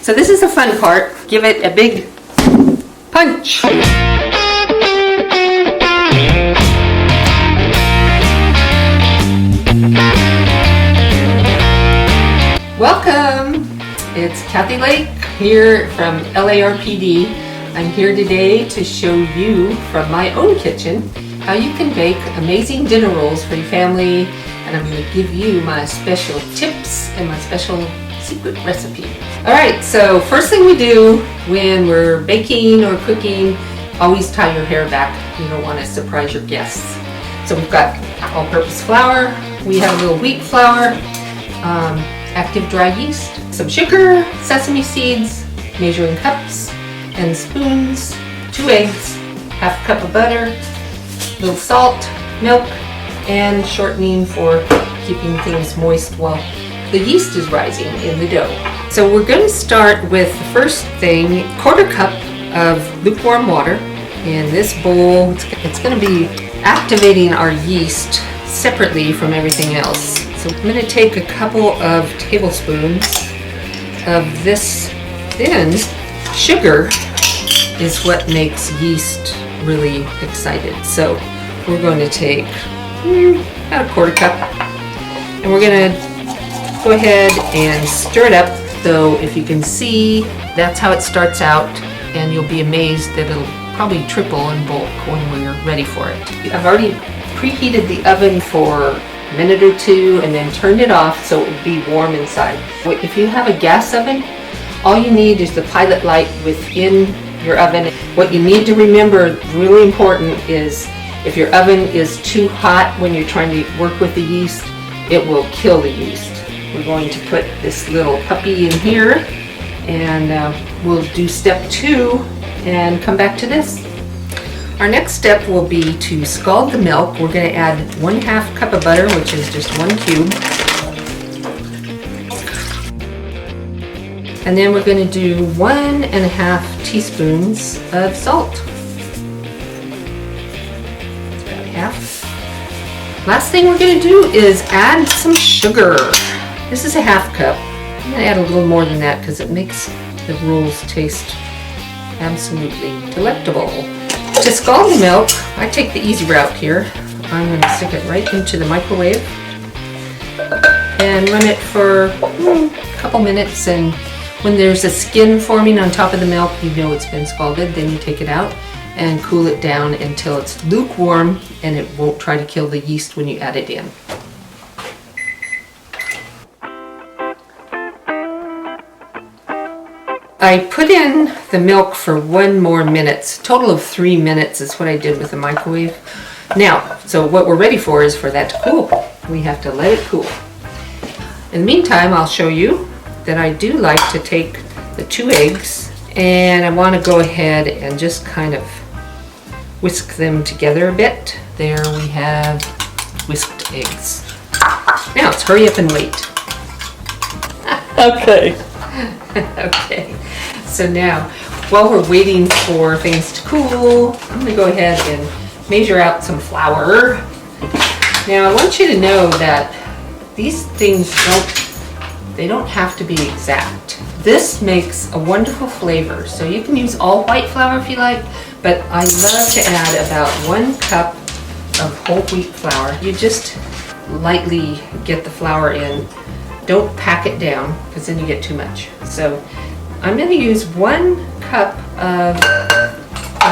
So this is the fun part. Give it a big punch. Welcome! It's Kathy Lake here from LARPD. I'm here today to show you from my own kitchen how you can bake amazing dinner rolls for your family, and I'm going to give you my special tips and my special secret recipe. Alright, so first thing we do when we're baking or cooking, always tie your hair back. You don't want to surprise your guests. So we've got all-purpose flour, we have a little wheat flour, active dry yeast, some sugar, sesame seeds, measuring cups and spoons, 2 eggs, half a cup of butter, a little salt, milk, and shortening for keeping things moist while the yeast is rising in the dough. So we're going to start with the first thing, 1/4 cup of lukewarm water in this bowl. It's going to be activating our yeast separately from everything else. So I'm going to take a couple of tablespoons of this thin sugar is what makes yeast really excited. So we're going to take about a 1/4 cup, and we're going to go ahead and stir it up. So if you can see, that's how it starts out, and you'll be amazed that it'll probably triple in bulk when we're ready for it. I've already preheated the oven for a minute or two and then turned it off so it would be warm inside. If you have a gas oven, all you need is the pilot light within your oven. What you need to remember, really important, is if your oven is too hot when you're trying to work with the yeast, it will kill the yeast. We're going to put this little puppy in here, and we'll do step 2 and come back to this. Our next step will be to scald the milk. We're going to add 1/2 cup of butter, which is just 1 cube. And then we're going to do 1½ teaspoons of salt. That's about half. Last thing we're going to do is add some sugar. This is a 1/2 cup. I'm going to add a little more than that because it makes the rolls taste absolutely delectable. To scald the milk, I take the easy route here. I'm going to stick it right into the microwave and run it for a couple minutes, and when there's a skin forming on top of the milk, you know it's been scalded. Then you take it out and cool it down until it's lukewarm, and it won't try to kill the yeast when you add it in. I put in the milk for 1 more minute. Total of 3 minutes is what I did with the microwave. Now, so what we're ready for is for that to cool. We have to let it cool. In the meantime, I'll show you that I do like to take the 2 eggs, and I want to go ahead and just kind of whisk them together a bit. There we have whisked eggs. Now let's hurry up and wait. Okay. Okay, so now while we're waiting for things to cool, I'm going to go ahead and measure out some flour. Now I want you to know that these things don't have to be exact. This makes a wonderful flavor, so you can use all white flour if you like, but I love to add about 1 cup of whole wheat flour. You just lightly get the flour in. Don't pack it down because then you get too much. So I'm going to use 1 cup of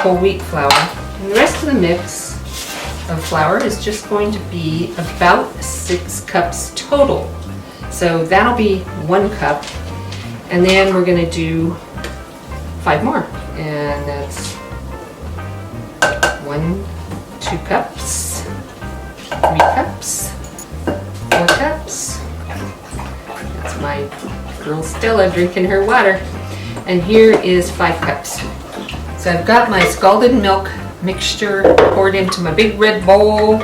whole wheat flour, and the rest of the mix of flour is just going to be about 6 cups total. So that'll be 1 cup, and then we're going to do 5 more, and that's 2 cups, 3 cups, 4 cups. That's my girl Stella drinking her water. And here is 5 cups. So I've got my scalded milk mixture poured into my big red bowl.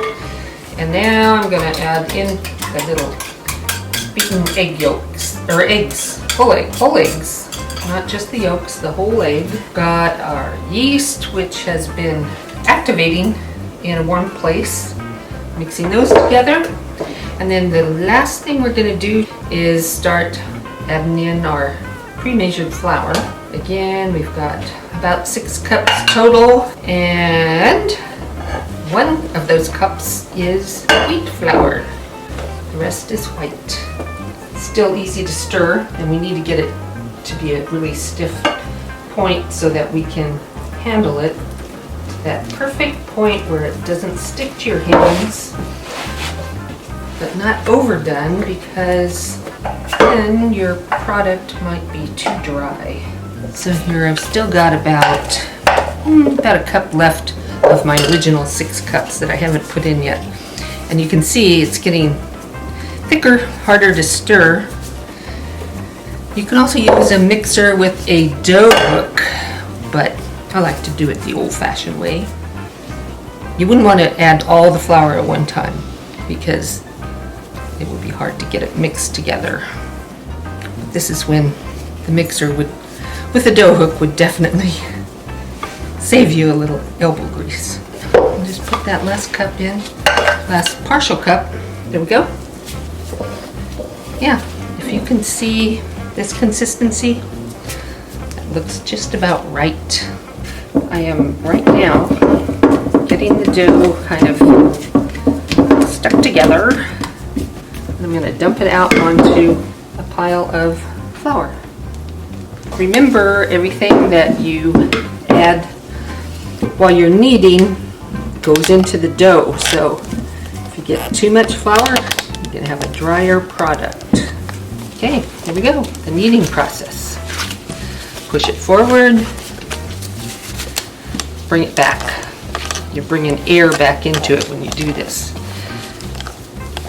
And now I'm going to add in the little beaten egg yolks, or eggs, whole eggs. Not just the yolks, the whole egg. Got our yeast, which has been activating in a warm place. Mixing those together. And then the last thing we're going to do is start adding in our pre-measured flour. Again, we've got about 6 cups total, and 1 of those cups is wheat flour. The rest is white. Still easy to stir, and we need to get it to be a really stiff point so that we can handle it to that perfect point where it doesn't stick to your hands, but not overdone, because then your product might be too dry. So here I've still got about a cup left of my original 6 cups that I haven't put in yet. And you can see it's getting thicker, harder to stir. You can also use a mixer with a dough hook, but I like to do it the old-fashioned way. You wouldn't want to add all the flour at one time because it would be hard to get it mixed together. This is when the mixer with a dough hook would definitely save you a little elbow grease. I'll just put that last cup in, last partial cup. There we go. Yeah, if you can see this consistency, that looks just about right. I am right now getting the dough kind of stuck together. I'm going to dump it out onto a pile of flour. Remember, everything that you add while you're kneading goes into the dough. So if you get too much flour, you're going to have a drier product. Okay, here we go, the kneading process. Push it forward, bring it back. You're bringing air back into it when you do this.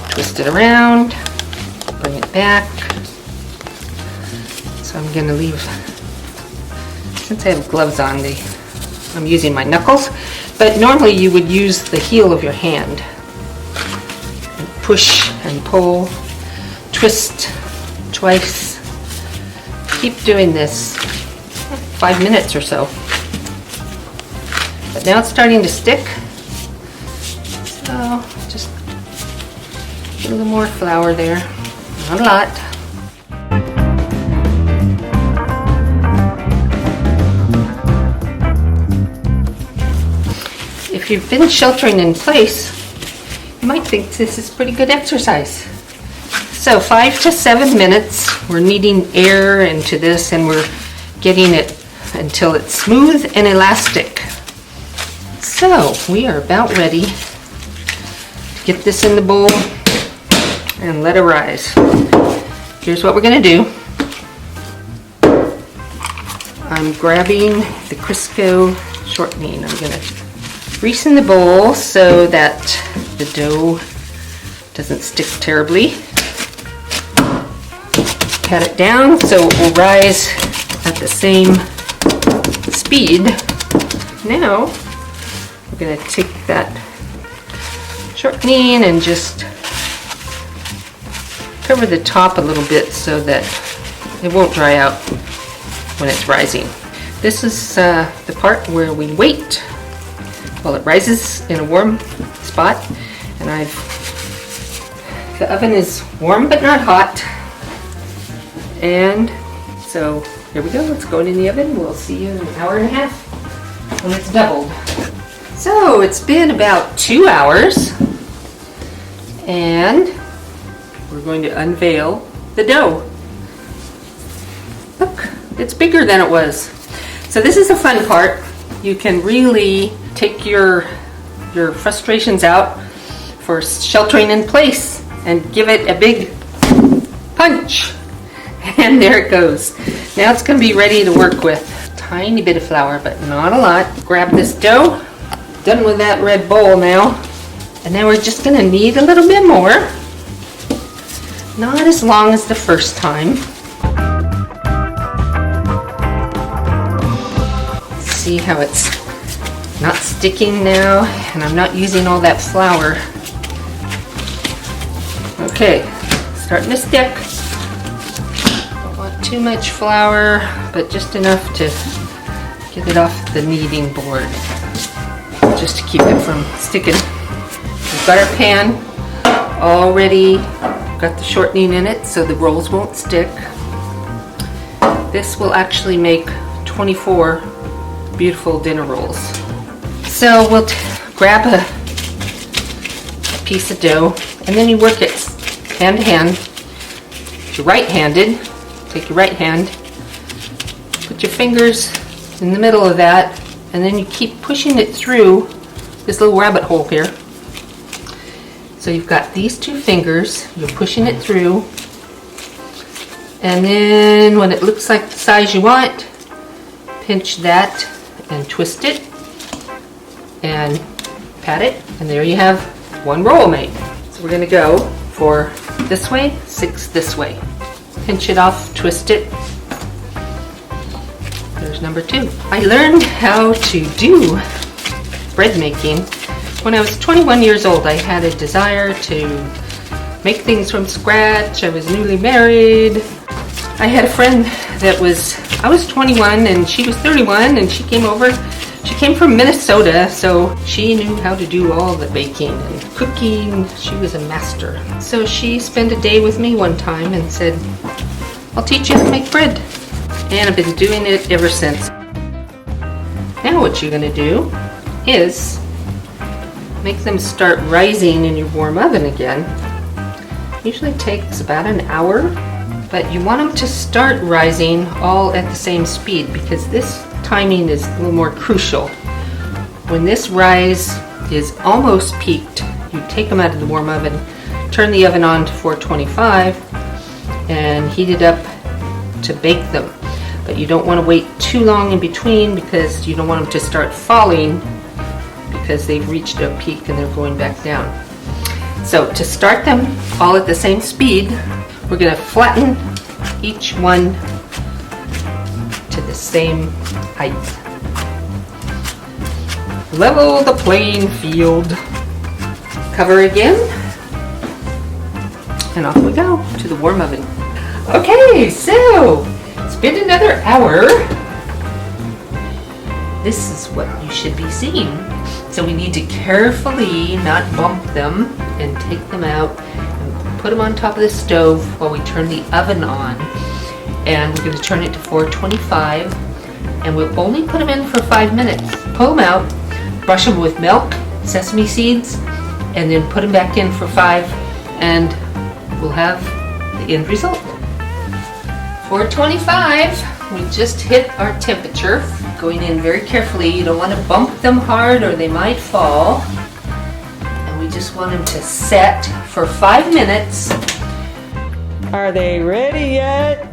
Twist it around, bring it back. So I'm going to leave, since I have gloves on, I'm using my knuckles, but normally you would use the heel of your hand. And push and pull, twist twice. Keep doing this 5 minutes or so. But now it's starting to stick, so just get a little more flour there, not a lot. If you've been sheltering in place, you might think this is pretty good exercise. So 5 to 7 minutes, we're kneading air into this, and we're getting it until it's smooth and elastic. So we are about ready to get this in the bowl and let it rise. Here's what we're going to do. I'm grabbing the Crisco shortening. I'm going to grease in the bowl so that the dough doesn't stick terribly. Pat it down so it will rise at the same speed. Now we're going to take that shortening and just cover the top a little bit so that it won't dry out when it's rising. This is the part where we wait while it rises in a warm spot, and the oven is warm but not hot. And so here we go, it's going in the oven. We'll see you in an hour and a half when it's doubled. So it's been about 2 hours, and we're going to unveil the dough. Look, it's bigger than it was. So this is the fun part. You can really take your frustrations out for sheltering in place and give it a big punch. And there it goes. Now it's going to be ready to work with. Tiny bit of flour, but not a lot. Grab this dough. Done with that red bowl now. And now we're just going to knead a little bit more. Not as long as the first time. See how it's not sticking now, and I'm not using all that flour. Okay, starting to stick. Don't want too much flour, but just enough to get it off the kneading board, just to keep it from sticking. We've got our pan already, got the shortening in it so the rolls won't stick. This will actually make 24 beautiful dinner rolls. So we'll grab a piece of dough, and then you work it hand to hand. If you're right-handed, take your right hand, put your fingers in the middle of that, and then you keep pushing it through this little rabbit hole here. So you've got these two fingers, you're pushing it through, and then when it looks like the size you want, pinch that and twist it and pat it, and there you have one roll made. So we're going to go for this way, 6 this way. Pinch it off, twist it. There's number 2. I learned how to do bread making when I was 21 years old. I had a desire to make things from scratch. I was newly married. I had a friend that I was 21 and she was 31, and she came over. She came from Minnesota, so she knew how to do all the baking and cooking. She was a master. So she spent a day with me one time and said, I'll teach you how to make bread. And I've been doing it ever since. Now what you're going to do is make them start rising in your warm oven again. Usually takes about an hour, but you want them to start rising all at the same speed, because this timing is a little more crucial. When this rise is almost peaked, you take them out of the warm oven, turn the oven on to 425, and heat it up to bake them. But you don't want to wait too long in between, because you don't want them to start falling because they've reached a peak and they're going back down. So to start them all at the same speed, we're going to flatten each one to the same height. Level the playing field. Cover again, and off we go to the warm oven. Okay, so it's been another hour. This is what you should be seeing. So we need to carefully not bump them and take them out and put them on top of the stove while we turn the oven on. And we're going to turn it to 425, and we'll only put them in for 5 minutes. Pull them out, brush them with milk, sesame seeds, and then put them back in for 5, and we'll have the end result. 425, we just hit our temperature. Going in very carefully. You don't want to bump them hard or they might fall. And we just want them to set for 5 minutes. Are they ready yet?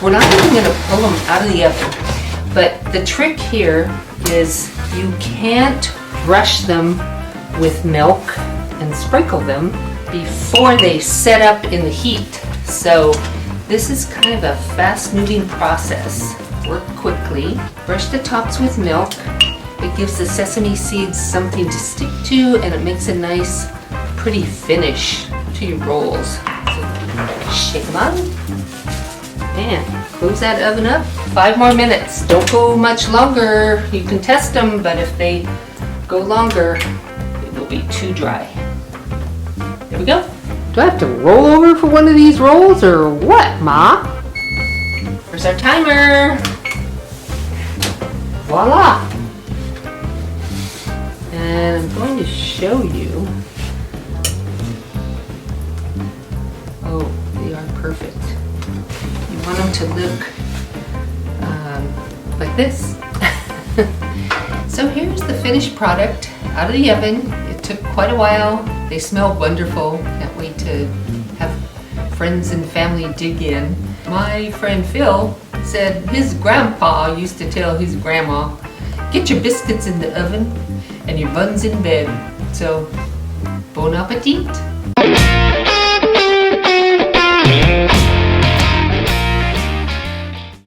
We're not even going to pull them out of the oven, but the trick here is you can't brush them with milk and sprinkle them before they set up in the heat. So this is kind of a fast-moving process. Work quickly. Brush the tops with milk. It gives the sesame seeds something to stick to, and it makes a nice, pretty finish to your rolls. So shake them up and close that oven up. 5 more minutes. Don't go much longer. You can test them, but if they go longer, it will be too dry. There we go. Do I have to roll over for one of these rolls or what, Ma? Here's our timer. Voila. And I'm going to show you. Oh, they are perfect. You want them to look like this. So here's the finished product out of the oven. It took quite a while. They smell wonderful. Can't wait to have friends and family dig in. My friend Phil said his grandpa used to tell his grandma, get your biscuits in the oven and your buns in bed. So, bon appetit.